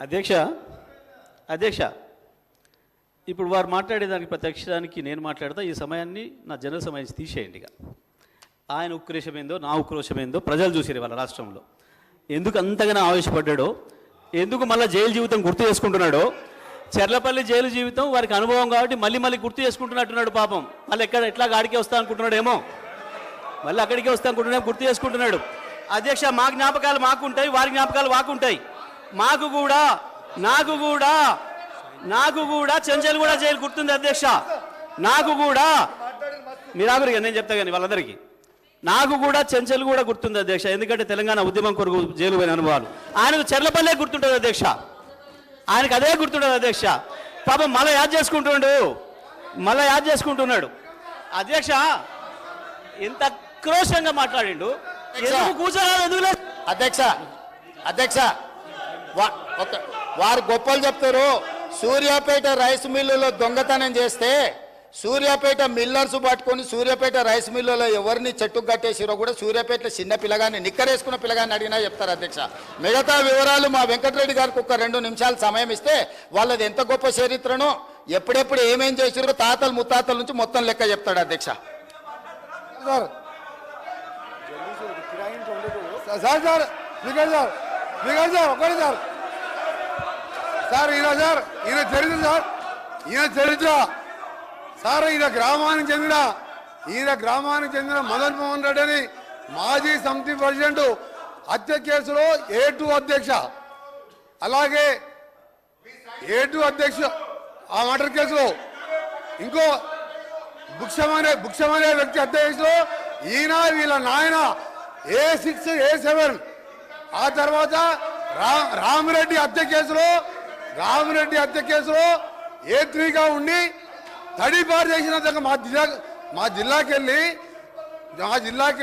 అధ్యక్ష అధ్యక్ష ఇప్పుడు వారు మాట్లాడేదానికి ప్రతి అక్షరానికి నేను మాట్లాడతా. ఈ సమయాన్ని నా జనరల్ సమయం తీసేయండి. ఇక ఆయన ఉక్రోషం ఏందో నా ఉక్రోషం ఏందో ప్రజలు చూసారు వాళ్ళ రాష్ట్రంలో. ఎందుకు అంతగానో ఆవేశపడ్డాడో, ఎందుకు మళ్ళీ జైలు జీవితం గుర్తు చేసుకుంటున్నాడో. చెర్లపల్లి జైలు జీవితం వారికి అనుభవం కాబట్టి మళ్ళీ మళ్ళీ గుర్తు చేసుకుంటున్నట్టున్నాడు. పాపం మళ్ళీ ఎట్లా గాడికే వస్తా అనుకుంటున్నాడు ఏమో, మళ్ళీ అక్కడికే వస్తా అనుకుంటున్నాడు, గుర్తు చేసుకుంటున్నాడు. అధ్యక్ష మా జ్ఞాపకాలు మాకుంటాయి, వారి జ్ఞాపకాలు మాకుంటాయి. నాకు కూడా చెంచల్గూడ జైలు గుర్తుంది అధ్యక్ష. నాకు కూడా మీరాగురిగా నేను చెప్తా కానీ వాళ్ళందరికీ నాకు కూడా చెంచల్గూడ గుర్తుంది అధ్యక్ష. ఎందుకంటే తెలంగాణ ఉద్యమం కొరకు జైలు పోయిన అనుభవాలు. ఆయనకు చెర్లపల్లె గుర్తుంటుంది అధ్యక్ష, ఆయనకు అదే గుర్తుంటుంది అధ్యక్ష. పాపం మళ్ళీ యాద్ చేసుకుంటున్నాడు అధ్యక్ష. ఎంత క్రోషంగా మాట్లాడిండు. కూర్చోలేదు అధ్యక్ష వారు గొప్పలు చెప్తారు. సూర్యాపేట రైస్ మిల్లులో దొంగతనం చేస్తే సూర్యాపేట మిల్లర్స్ పట్టుకొని సూర్యాపేట రైస్ మిల్లులో ఎవరిని చెట్టుకు కట్టేసిరో కూడా సూర్యాపేటలో చిన్న పిల్లగాన్ని నిక్కరేసుకున్న పిల్లగాన్ని అడిగినా చెప్తారు అధ్యక్ష. మిగతా వివరాలు మా వెంకటరెడ్డి గారికి ఒక 2 నిమిషాలు సమయం ఇస్తే వాళ్ళది ఎంత గొప్ప చరిత్రనో ఎప్పుడెప్పుడు ఏమేం చేసిరో తాతలు ముత్తాతల నుంచి మొత్తం లెక్క చెప్తాడు అధ్యక్ష. ఈయన చరిత్ర సార్ ఈయన గ్రామానికి చెందిన మదన్ మోహన్ రెడ్డి అని మాజీ సమితి ప్రెసిడెంట్ హత్య కేసులో A2 అధ్యక్ష, అలాగే A2 అధ్యక్ష ఆ మర్డర్ కేసులో ఇంకో బుక్షమనే వ్యక్తి హత్య కేసులో ఈయన వీళ్ళ నాయన A6 A7, ఆ తర్వాత రామిరెడ్డి హత్య కేసులో A3గా ఉండి తడిపారు చేసిన మా జిల్లాకి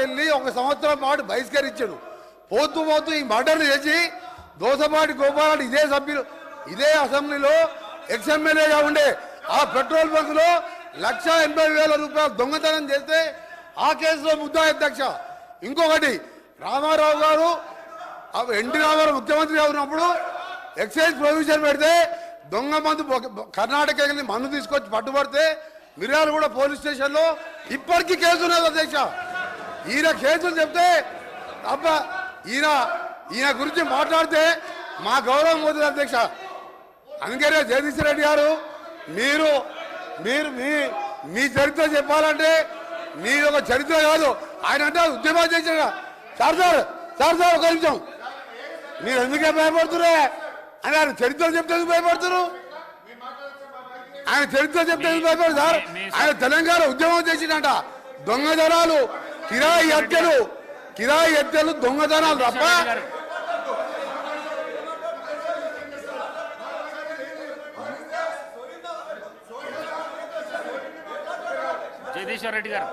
వెళ్ళి 1 సంవత్సరం పాటు బహిష్కరించాడు. పోతూ ఈ మర్డర్లు చేసి దోసపాటి గోపాల్ ఇదే అసెంబ్లీలో ఎక్స్ఎమ్మెల్యేగా ఉండే ఆ పెట్రోల్ బంకులో 1,80,000 రూపాయలు దొంగతనం చేస్తే ఆ కేసులో ముద్దాయి అధ్యక్ష. ఇంకొకటి రామారావు గారు ఎన్టీ రామారావు ముఖ్యమంత్రిగా ఉన్నప్పుడు ఎక్సైజ్ ప్రొవిజన్ పెడితే దొంగ మందు కర్ణాటక వెళ్ళి మందు తీసుకొచ్చి పట్టుబడితే మిర్యాలగూడ పోలీస్ స్టేషన్లో ఇప్పటికీ కేసు ఉన్నది అధ్యక్ష. ఈయన కేసులు చెప్తే అబ్బా ఈయన గురించి మాట్లాడితే మా గౌరవం పోతుంది అధ్యక్ష. అందుకనే జగదీష్ రెడ్డి గారు మీరు మీ చరిత్ర చెప్పాలంటే మీరు ఒక చరిత్ర కాదు, ఆయన అంటే ఉద్యమాలు చేశాడు. సార్ ఒక నిమిషం, మీరు ఎందుకే భయపడుతురే అని ఆయన చరిత్ర చెప్తే భయపడుతున్నారు. ఆయన చరిత్ర చెప్తే భయపడు సార్. ఆయన తెలంగాణ ఉద్యమం చేసిందంట. దొంగతనాలు, కిరాయి హత్యలు దొంగతనాలు తప్ప జగదీశ్వర్ రెడ్డి గారు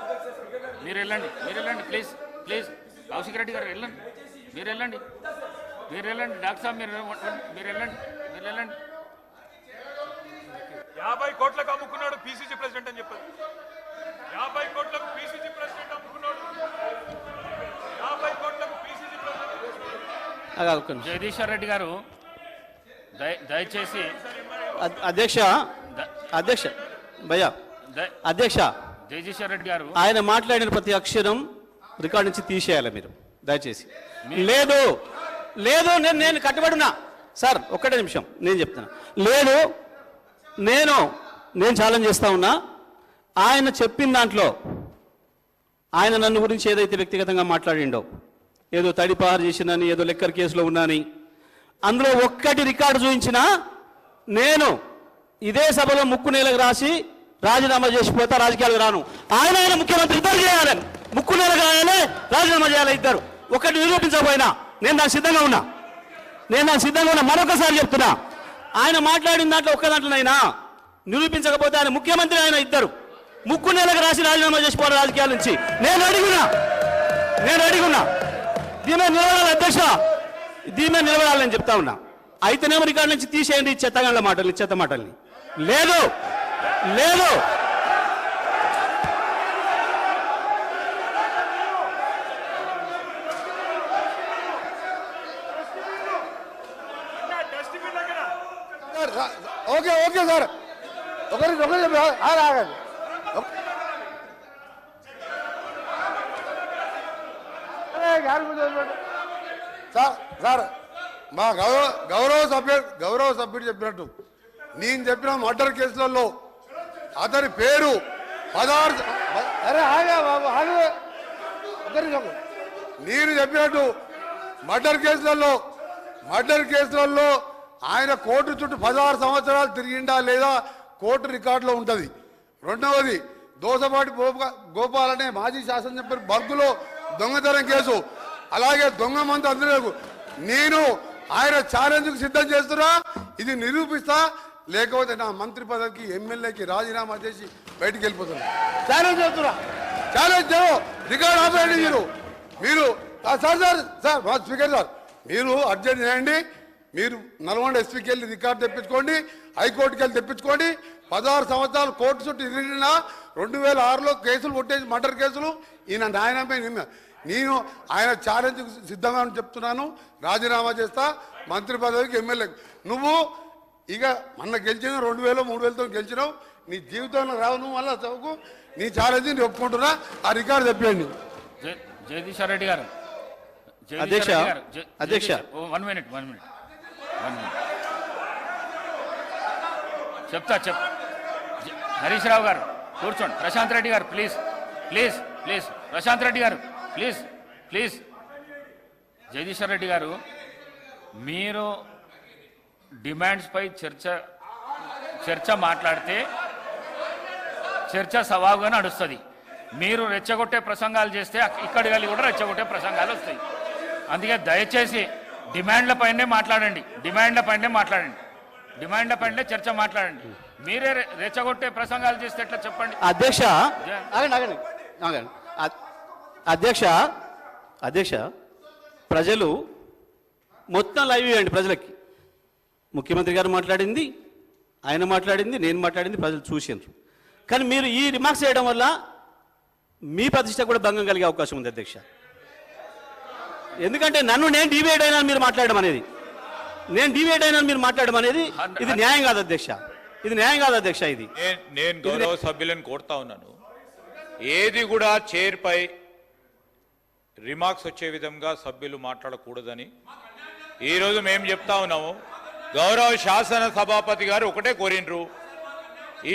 మీరు వెళ్ళండి ప్లీజ్ కౌశిక్ రెడ్డి గారు వెళ్ళండి, మీరు వెళ్ళండి డాక్టర్ సాబ్ మీరు వెళ్ళండి 50 కోట్లకు అమ్ముకున్నాడు పిసిసి ప్రెసిడెంట్ అని చెప్పారు. 50 కోట్లకు పిసిసి ప్రెసిడెంట్ అమ్ముకున్నాడు. 50 కోట్లకు పిసిసి ప్రెసిడెంట్. జగదీశ్వర్ రెడ్డి గారు దయచేసి అధ్యక్ష జగదీశ్వర్ రెడ్డి గారు ఆయన మాట్లాడిన ప్రతి అక్షరం రికార్డు నుంచి తీసేయాలి మీరు దయచేసి. లేదు నేను కట్టుబడినా సార్. ఒక్కటే నిమిషం నేను చెప్తున్నా. లేదు నేను ఛాలెంజ్ చేస్తా ఉన్నా. ఆయన చెప్పిన దాంట్లో ఆయన నన్ను గురించి ఏదైతే వ్యక్తిగతంగా మాట్లాడిండో, ఏదో తడిపారు చేసినని, ఏదో లెక్కర్ కేసులో ఉన్నాని, అందులో ఒక్కటి రికార్డు చూపించినా నేను ఇదే సభలో ముక్కు నేలకు రాసి రాజీనామా చేసిపోతా, రాజకీయాలకు రాను. ఆయన ముఖ్యమంత్రి ఇద్దరు చేయాలి, ముక్కు నేలకు రాయాలి, రాజీనామా చేయాలి ఇద్దరు. ఒకటి నిరూపించకపోయినా నేను దానికి సిద్ధంగా ఉన్నా. మరొకసారి చెప్తున్నా, ఆయన మాట్లాడిన దాంట్లో ఒక్క దాంట్లోనైనా నిరూపించకపోతే ఆయన ముఖ్యమంత్రి, ఆయన ఇద్దరు ముక్కు నేలకు రాసి రాజీనామా చేసిపోవాలి రాజకీయాల నుంచి. నేను అడిగున్నా దీని మీద నిలబడాలి అధ్యక్ష, దీని మీద నిలబడాలని చెప్తా ఉన్నా. అయితేనేమో రికార్డు నుంచి తీసేయండి చెత్త మాటల్ని. లేదు డస్ట్బిన్ ఓకే ఓకే సార్ ఒకరికి ఆగండి సార్ మా గౌరవ సభ్యుడు చెప్పినట్టు నేను చెప్పిన మర్డర్ కేసులలో అతని పేరు 16 అరే ఆగా బాబు ఆగు నేను చెప్పినట్టు మర్డర్ కేసులలో ఆయన కోర్టు చుట్టూ 16 సంవత్సరాలు తిరిగిండా లేదా కోర్టు రికార్డులో ఉంటుంది. రెండవది దోసపాటి గోపాల్ అనే మాజీ శాసనసభ్యుడు బర్గులో దొంగతనం కేసు, అలాగే దొంగ మంది అందరూ నేను ఆయన ఛాలెంజ్కు సిద్ధం చేస్తున్నా. ఇది నిరూపిస్తా, లేకపోతే నా మంత్రి పదవికి ఎమ్మెల్యేకి రాజీనామా చేసి బయటికి వెళ్ళిపోతున్నా. ఛాలెంజ్ చేస్తున్నా, ఛాలెంజ్ రికార్డ్ ఆపేయండి మీరు సార్ మా స్పీకర్ సార్ మీరు అర్జెంట్ చేయండి. మీరు నల్గొండ ఎస్పీకి వెళ్ళి రికార్డు తెప్పించుకోండి, హైకోర్టుకి వెళ్ళి తెప్పించుకోండి. 16 సంవత్సరాలు కోర్టు చుట్టూ తిరిగినా 2006లో కేసులు కొట్టేసి మర్డర్ కేసులు ఈయన నాయనమే. నేను ఆయన ఛాలెంజ్ సిద్ధంగా చెప్తున్నాను, రాజీనామా చేస్తా మంత్రి పదవికి ఎమ్మెల్యే. నువ్వు ఇక మొన్న గెలిచిన 2000 3000తో గెలిచినావు, నీ జీవితంలో రావు. నువ్వు మళ్ళీ చదువుకు నీ ఛాలెంజ్ నేను ఒప్పుకుంటున్నా. ఆ రికార్డు చెప్పండి. జగదీశ్వర్ రెడ్డి గారు అధ్యక్ష 1 మినిట్ చెప్తా హరీష్ రావు గారు కూర్చోండి. ప్రశాంత్ రెడ్డి గారు ప్లీజ్ ప్రశాంత్ రెడ్డి గారు ప్లీజ్ జగదీశ్వర్ రెడ్డి గారు మీరు డిమాండ్స్ పై చర్చ మాట్లాడితే చర్చ సవాలుగా నడుస్తుంది. మీరు రెచ్చగొట్టే ప్రసంగాలు చేస్తే ఇక్కడి వెళ్ళి కూడా రెచ్చగొట్టే ప్రసంగాలు వస్తాయి. అందుకే దయచేసి డిమాండ్ల పైనే మాట్లాడండి, డిమాండ్ల పైనే చర్చ మాట్లాడండి. మీరే రెచ్చగొట్టే ప్రసంగాలు చేస్తే ఎట్లా చెప్పండి. అధ్యక్ష ప్రజలు మొత్తం లైవ్ ఇవ్వండి. ప్రజలకి ముఖ్యమంత్రి గారు మాట్లాడింది, ఆయన మాట్లాడింది, నేను మాట్లాడింది ప్రజలు చూసినారు. కానీ మీరు ఈ రిమార్క్స్ చేయడం వల్ల మీ ప్రతిష్ట కూడా భంగం కలిగే అవకాశం ఉంది అధ్యక్ష. ఎందుకంటే నేను డివైడ్ అయినా మీరు మాట్లాడడం అనేది ఇది న్యాయం కాదు అధ్యక్ష, ఇది నేను గౌరవ సభ్యులను కోరుతా ఉన్నాను, ఏది కూడా చైర్ పై రిమార్క్స్ వచ్చే విధంగా సభ్యులు మాట్లాడకూడదని ఈరోజు మేము చెప్తా ఉన్నాము. గౌరవ శాసన సభాపతి గారు ఒకటే కోరినరు,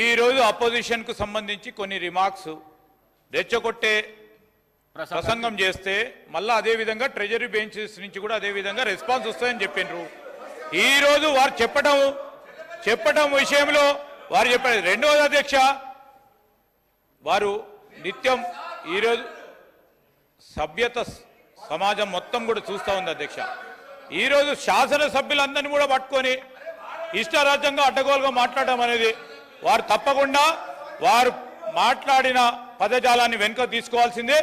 ఈరోజు అపోజిషన్ కు సంబంధించి కొన్ని రిమార్క్స్ రెచ్చగొట్టే ప్రసంగం చేస్తే మళ్ళా అదే విధంగా ట్రెజరీ బెంచెస్ నుంచి కూడా అదే విధంగా రెస్పాన్స్ వస్తాయని చెప్పినారు. ఈ రోజు వారు చెప్పటం విషయంలో వారు చెప్పారు. రెండవది అధ్యక్ష, వారు నిత్యం ఈరోజు సభ్యత సమాజం మొత్తం కూడా చూస్తూ ఉంది అధ్యక్ష. ఈరోజు శాసనసభ్యులందరినీ కూడా పట్టుకొని ఇష్టరాజ్యంగా అడ్డగోలుగా మాట్లాడడం అనేది వారు తప్పకుండా వారు మాట్లాడిన పదజాలాన్ని వెనుక తీసుకోవాల్సిందే,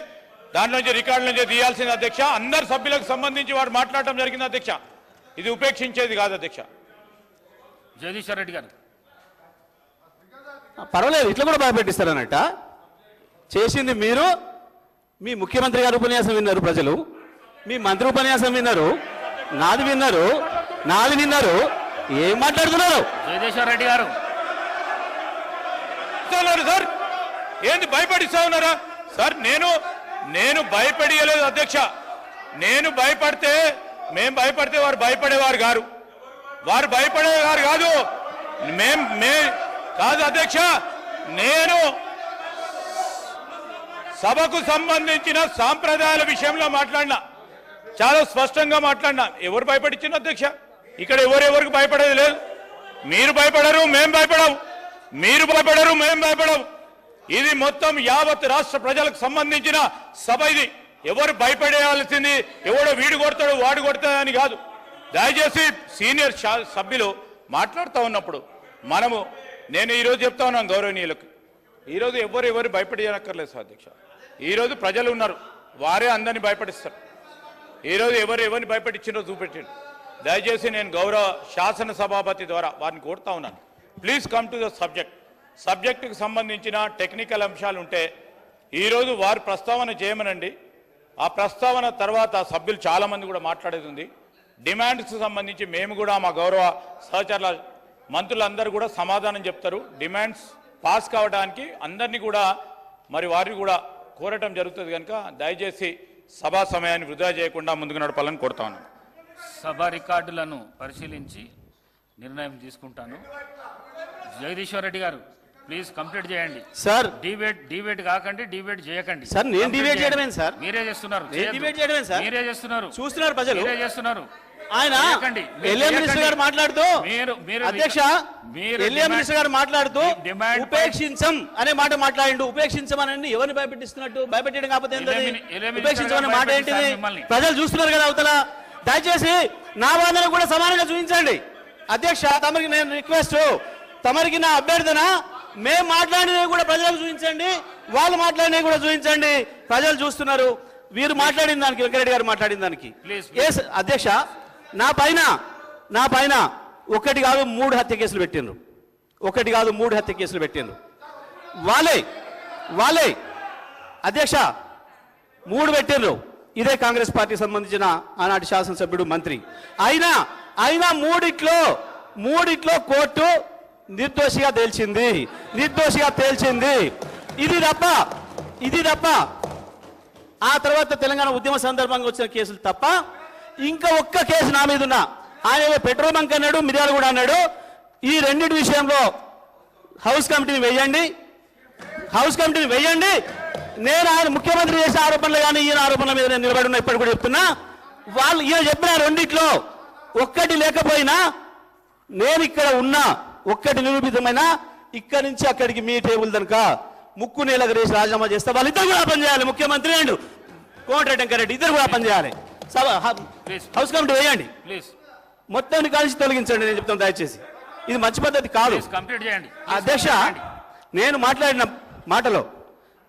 దాంట్లో నుంచి రికార్డుల నుంచి తీయాల్సిందే అధ్యక్ష. అందరు సభ్యులకు సంబంధించి వారు మాట్లాడటం జరిగింది అధ్యక్ష, ఇది ఉపేక్షించేది కాదు అధ్యక్ష. జగదీశ్వర్ రెడ్డి గారు పర్వాలేదు, ఇట్లా కూడా భయపెట్టిస్తారన్నట్ట. చేసింది మీరు, మీ ముఖ్యమంత్రి గారు ఉపన్యాసం విన్నారు ప్రజలు, మీ మంత్రి ఉపన్యాసం విన్నారు, నాది విన్నారు. ఏం మాట్లాడుతున్నారు జగదీశ్వర్ రెడ్డి గారు? సార్ ఏంది భయపడిస్తా ఉన్నారా సార్? నేను భయపడియలేదు అధ్యక్ష. మేము భయపడితే వారు భయపడేవారు కాదు, కాదు అధ్యక్ష. నేను సభకు సంబంధించిన సాంప్రదాయాల విషయంలో మాట్లాడినా, చాలా స్పష్టంగా మాట్లాడినా. ఎవరు భయపడిచ్చిన అధ్యక్ష? ఇక్కడ ఎవరెవరికి భయపడేది లేదు. మీరు భయపడరు, మేము భయపడము. ఇది మొత్తం యావత్ రాష్ట్ర ప్రజలకు సంబంధించిన సభ. ఇది ఎవరు భయపడేయాల్సింది ఎవడో వీడు కొడతాడు వాడు కొడతాడని కాదు. దయచేసి సీనియర్ సభ్యులు మాట్లాడుతూ ఉన్నప్పుడు నేను ఈరోజు చెప్తా ఉన్నాను గౌరవనీయులకు, ఈరోజు ఎవరు భయపడేయనక్కర్లేదు సార్ అధ్యక్ష. ఈరోజు ప్రజలు ఉన్నారు, వారే అందరినీ భయపడిస్తారు. ఈరోజు ఎవరిని భయపడిచ్చిందో చూపెట్టిండు. దయచేసి నేను గౌరవ శాసన సభాపతి ద్వారా వారిని కోరుతా ఉన్నాను, ప్లీజ్ కమ్ టు ద సబ్జెక్టుకు సంబంధించిన టెక్నికల్ అంశాలు ఉంటే ఈరోజు వారు ప్రస్తావన చేయమనండి. ఆ ప్రస్తావన తర్వాత సభ్యులు చాలామంది కూడా మాట్లాడేది ఉంది. డిమాండ్స్కు సంబంధించి మేము కూడా మా గౌరవ సహచరుల మంత్రులందరూ కూడా సమాధానం చెప్తారు. డిమాండ్స్ పాస్ కావడానికి అందరినీ కూడా మరి వారిని కూడా కోరటం జరుగుతుంది కనుక దయచేసి సభా సమయాన్ని వృధా చేయకుండా ముందుకు నడపాలని కోరుతాను. సభ రికార్డులను పరిశీలించి నిర్ణయం తీసుకుంటాను. జగదీశ్వర్ రెడ్డి గారు ప్లీజ్ కంప్లీట్ చేయండి. సార్ డిబేట్ కాకండి, డిబేట్ చేయకండి. సార్, నేను డిబేట్ చేయడమేంటి సార్? మీరే చేస్తున్నారు. డిబేట్ చేయడమేంటి సార్? మీరే చేస్తున్నారు. చూస్తున్నారు ప్రజలు, మీరే చేస్తున్నారు. ఆయన ఎల్ఏ మినిస్టర్ గారు మాట్లాడుతూ అధ్యక్ష ఎల్ఏ మినిస్టర్ గారు మాట్లాడుతూ ఉపేక్షించం అనే మాట మాట్లాడిండు. ఉపేక్షించం అని ఎవరిని భయపెట్టిస్తున్నట్టు? భయపెట్టడం కాకపోతే ఉపేక్షించం అనే మాట ఏంటిది? ప్రజలు చూస్తున్నారు కదా అవతల. దయచేసి నా వాదన కూడా సమానంగా చూపించండి. అధ్యక్ష, తమరికి నేను రిక్వెస్ట్, తమరికి నా అభ్యర్థన, మేము మాట్లాడినవి కూడా ప్రజలకు చూపించండి, వాళ్ళు మాట్లాడినవి కూడా చూపించండి. ప్రజలు చూస్తున్నారు. వీరు మాట్లాడిన దానికి, వెంకరెడ్డి గారు మాట్లాడిన దానికి. అధ్యక్ష, నా పైన ఒకటి కాదు 3 హత్య కేసులు పెట్టిండ్రు. ఒకటి కాదు 3 హత్య కేసులు పెట్టిండ్రు. వాళ్ళే అధ్యక్ష 3 పెట్టిండ్రు. ఇదే కాంగ్రెస్ పార్టీ సంబంధించిన ఆనాటి శాసనసభ్యుడు, మంత్రి. అయినా మూడిట్లో కోర్టు నిర్దోషిగా తేల్చింది. ఇది తప్ప ఆ తర్వాత తెలంగాణ ఉద్యమ సందర్భంగా వచ్చిన కేసులు తప్ప ఇంకా ఒక్క కేసు నా మీద ఉన్నా. ఆయన పెట్రోల్ బంక్ అన్నాడు, మిర్యాలు కూడా అన్నాడు. ఈ రెండింటి విషయంలో హౌస్ కమిటీని వేయండి. నేను ఆయన ముఖ్యమంత్రి చేసే ఆరోపణలు కానీ ఈయన ఆరోపణల మీద నేను నిలబడి ఉన్నా. ఇప్పటి కూడా చెప్తున్నా, వాళ్ళు ఈయన చెప్పిన రెండిట్లో ఒక్కటి లేకపోయినా నేను ఇక్కడ ఉన్నా, ఒక్కటి నిరూపితమైనా ఇక్కడి నుంచి అక్కడికి మీ టేబుల్ దనక ముక్కు నేలకు రేసి రాజీనామా చేస్తే వాళ్ళిద్దరు కూడా పనిచేయాలి. ముఖ్యమంత్రి అండ్ కోమటిరెడ్డి వెంకరెడ్డి ఇద్దరు కూడా పనిచేయాలి. హౌస్ కమిటీ వేయండి, మొత్తాన్ని కలిసి తొలగించండి. నేను చెప్తాను, దయచేసి ఇది మంచి పద్ధతి కాదు. కంప్లీట్ చేయండి. అధ్యక్ష, నేను మాట్లాడిన మాటలో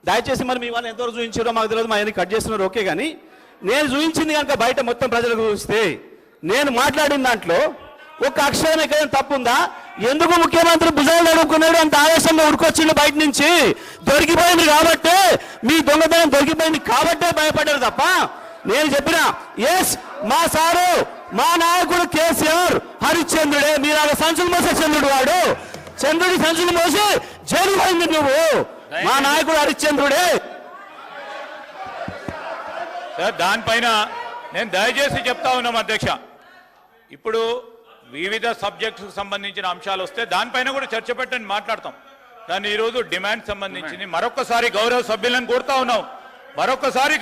దయచేసి మరి మీ వాళ్ళు ఎంతవరకు చూపించారో మాకు తెలియదు, మా అన్ని కట్ చేస్తున్నారు ఓకే, కానీ నేను చూపించింది కనుక బయట మొత్తం ప్రజలకు చూస్తే నేను మాట్లాడిన దాంట్లో ఒక అక్షరం ఎక్కడైనా తప్పుందా? ఎందుకు ముఖ్యమంత్రి భుజాలు అడుగుకున్నాడు అంత ఆవేశంగా ఉడుకొచ్చిండు బయట నుంచి? దొరికిపోయింది కాబట్టే, మీ దొంగతనం దొరికిపోయింది కాబట్టే భయపడ్డారు తప్ప నేను చెప్పిన ఎస్ మా సారు, మా నాయకుడు కేసీఆర్ హరిశ్చంద్రుడే. మీరు సంచులు మోసే చంద్రుడు, వాడు చంద్రుడి సంచులు మోసి జైలు పోయింది నువ్వు. మా నాయకుడు హరిశ్చంద్రుడే. దానిపైన నేను దయచేసి చెప్తా ఉన్నాం అధ్యక్ష, ఇప్పుడు వివిధ సబ్జెక్ట్స్కి సంబంధించిన అంశాలు వస్తే దానిపైన కూడా చర్చ పెట్టని మాట్లాడతాం. కానీ ఈరోజు డిమాండ్ సంబంధించింది మరొకసారి గౌరవ సభ్యులను కోరుతా ఉన్నాం. మరొకసారి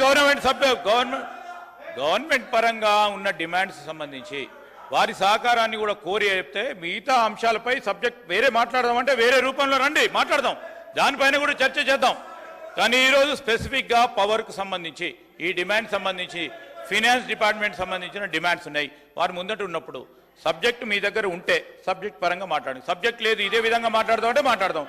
గవర్నమెంట్ పరంగా ఉన్న డిమాండ్స్ సంబంధించి వారి సహకారాన్ని కూడా కోరి చెప్తే మిగతా అంశాలపై సబ్జెక్ట్ వేరే మాట్లాడదామంటే వేరే రూపంలో రండి, మాట్లాడదాం. దానిపైన కూడా చర్చ చేద్దాం. కానీ ఈరోజు స్పెసిఫిక్గా పవర్కు సంబంధించి ఈ డిమాండ్ సంబంధించి ఫినాన్స్ డిపార్ట్మెంట్ సంబంధించిన డిమాండ్స్ ఉన్నాయి. వారు ముందట ఉన్నప్పుడు సబ్జెక్ట్ మీ దగ్గర ఉంటే సబ్జెక్ట్ పరంగా మాట్లాడండి. సబ్జెక్ట్ లేదు, ఇదే విధంగా మాట్లాడదాం అంటే మాట్లాడదాం.